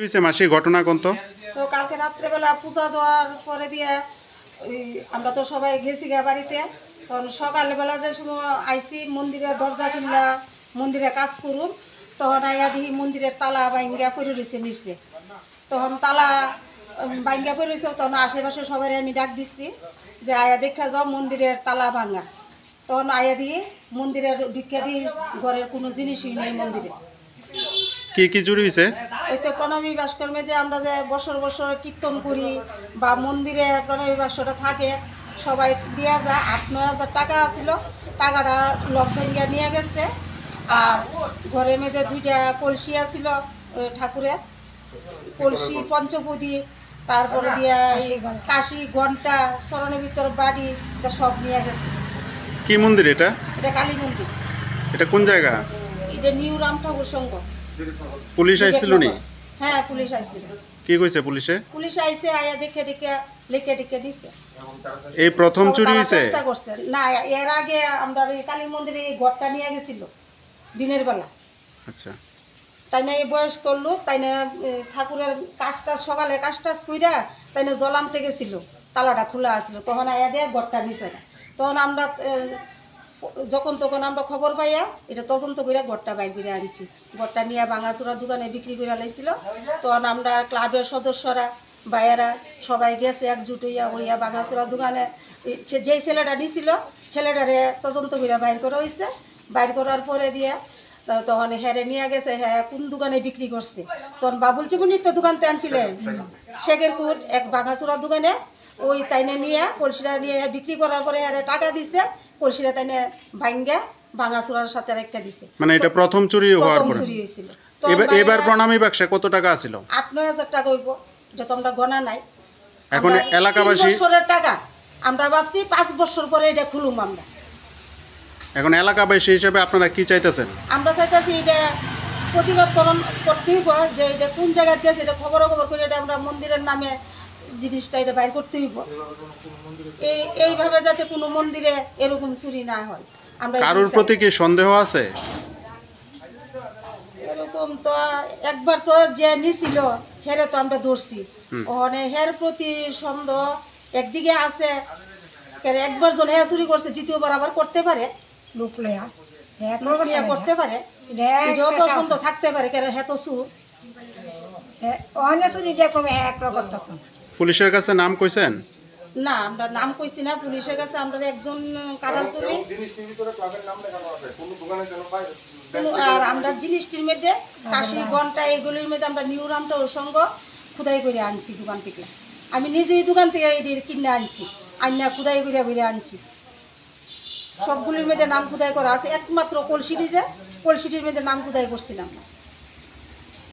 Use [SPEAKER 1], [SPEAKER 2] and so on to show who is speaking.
[SPEAKER 1] হয়েছে মাসি ঘটনা কোন তো?
[SPEAKER 2] তো কালকে রাত্রেবেলা পূজা দেওয়ার পরে দিয়ে আমরা তো সবাই গেছি গা বাড়িতে। তখন সকালবেলা যে সময় আইসি মন্দিরের দরজা খুললা মন্দিরে কাজ করুন, তখন আইয়া দেখি মন্দিরের তালা বাইঙ্গা পড়ে রয়েছে নিচে। তখন তালা বাইঙ্গা পড়ে রয়েছে, তখন আশেপাশে সবাই আমি ডাক দিচ্ছি যে আয়া দেখা যাও মন্দিরের তালা ভাঙা। তখন আয়া দিয়ে মন্দিরের ভিক্ষা দিয়ে ঘরের কোনো জিনিসই নেই মন্দিরে।
[SPEAKER 1] কি কি চুরি হয়েছে?
[SPEAKER 2] ওই তো প্রণবী ভাস্কর্মে যে আমরা যে বছর বছর কীর্তন করি বা মন্দিরে প্রণবী বাক্সটা থাকে, সবাই দেওয়া যায় 8-9 হাজার টাকা আছিল। টাকাটা লক ভেঙ্গা নিয়ে গেছে। আর ঘরের মেয়েদের 2টা কলসি আছিল ঠাকুরের, কলসি পঞ্চপদী, তারপরে দিয়া কাশি ঘন্টা চরণের ভিতর বাড়ি, এটা সব নিয়ে গেছে।
[SPEAKER 1] কি মন্দির এটা?
[SPEAKER 2] এটা কালী মন্দির।
[SPEAKER 1] এটা কোন জায়গা?
[SPEAKER 2] এটা নিউ রাম ঠাকুর সংঘ।
[SPEAKER 1] পুলিশ আইছিল নি?
[SPEAKER 2] হ্যাঁ, পুলিশ আইছিল।
[SPEAKER 1] কি কইছে পুলিশে?
[SPEAKER 2] পুলিশ আইছে, আয়া দেখে লিখে দিছে।
[SPEAKER 1] এই প্রথম চুরি হয়েছে?
[SPEAKER 2] চেষ্টা করছে না, এর আগে আমরা এই কালী মন্দিরে এই ঘরটা নিয়ে গেছিল দিনের বেলা।
[SPEAKER 1] আচ্ছা,
[SPEAKER 2] তাই না এই বয়স্ক লোক, তাই না ঠাকুরের কাজটা সকালে কাজটা কইরা তাই না জল আনতে গেছিল, তালাটা খোলা আছিল। তখন আয়া দিয়ে ঘরটা নিছে না। তখন আমরা যখন তখন আমরা খবর পাইয়া এটা তদন্ত করে ঘরটা বাইর করে আনছি। ঘরটা নিয়ে ভাঙাচোরা দোকানে বিক্রি করে লাইছিল। তখন আমরা ক্লাবের সদস্যরা ভাইয়েরা সবাই গেছে একজুট হইয়া ভাঙাচোরা দোকানে যেই ছেলেটা নিছিল ছেলেটারে তদন্ত করে বাইর করা হয়েছে। বাইর করার পরে দিয়ে তখন হেরে নিয়ে গেছে, হ্যাঁ কোন দোকানে বিক্রি করছে। তখন বাবুল চুমনির তো দোকানতে আনছিলেন শেখেরকুট এক ভাঙাচোরা দোকানে, ওই তাইনে নিয়ে কলসিটা নিয়ে বিক্রি করার পরে আরে টাকা দিছে, কলসিটা তাইনে ভাঙ্গা ভাঙাচোরার সাথে রেখে দিছে।
[SPEAKER 1] মানে এটা প্রথম চুরি হওয়ার পরে
[SPEAKER 2] চুরি হয়েছিল।
[SPEAKER 1] এবার প্রণামী বাক্সে কত টাকা আছিল?
[SPEAKER 2] 8-9 হাজার টাকা হইব, এটা তো আমরা গণা নাই।
[SPEAKER 1] এখন এলাকাবাসী
[SPEAKER 2] 3 বছরের টাকা আমরা ভাবছি 5 বছর পরে এটা খুলুম আমরা।
[SPEAKER 1] এখন এলাকাবাসী হিসেবে আপনারা কি চাইতেছেন?
[SPEAKER 2] আমরা চাইতেছি এটা প্রতিবাদকরণ করতে হইব, যে এটা কোন জায়গায় গেছে এটা খবর করে এটা আমরা মন্দিরের নামে জিনিসটা এটা বাইর করতে হইব। এইভাবে যাতে কোনো মন্দিরে এরকম চুরি না হয়। আমরা
[SPEAKER 1] কারোর প্রতি কি সন্দেহ আছে?
[SPEAKER 2] এরকম তো একবার তো যে নিছিল হেরে তো আমরা ধরছি, ওখানে হের প্রতি সন্দেহ একদিকে আছে। একবার জন হে চুরি করছে, দ্বিতীয়বার আবার করতে পারে, লোক নিয়ে করতে পারে, এটাও তো সন্দেহ থাকতে পারে। কেন হে তো চুর,
[SPEAKER 1] পুলিশের কাছে নাম কইছেন?
[SPEAKER 2] না আমরা নাম কইছি না পুলিশের কাছে। আমরা একজন কারাল তুলি আর আমরা জিনিসটির মধ্যে কাশি ঘন্টা এগুলির মধ্যে আমরা নিউ রামটা ওর সঙ্গে খুদাই করে আনছি দোকান থেকে। আমি নিজেই দোকান থেকে এটি কিনে আনছি, আইনা খুদাই করে আনছি। সবগুলির মধ্যে নাম খুদাই করা আছে, একমাত্র কলসিটির মধ্যে নাম খুদাই করছিলাম না।